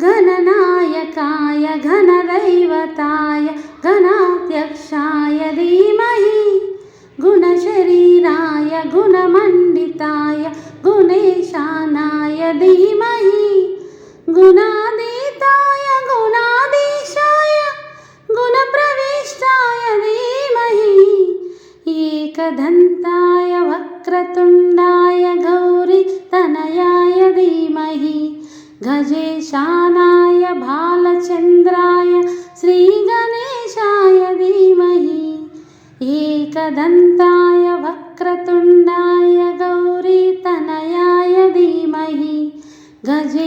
गणनायकाय घनदैवताय गणाध्यक्षाय धीमहि गुणशरीराय गुणमण्डिताय गुणेशानाय धीमहि गुणातीताय गुणाधीशाय गुणप्रविष्टाय धीमहि एकदन्ताय वक्रतुण्डाय गौरीतनयाय धीमहि गजेशानाय भालचन्द्राय श्रीगणेशाय धीमहि एकदन्ताय वक्रतुण्डाय गौरीतनयाय धीमहि गजे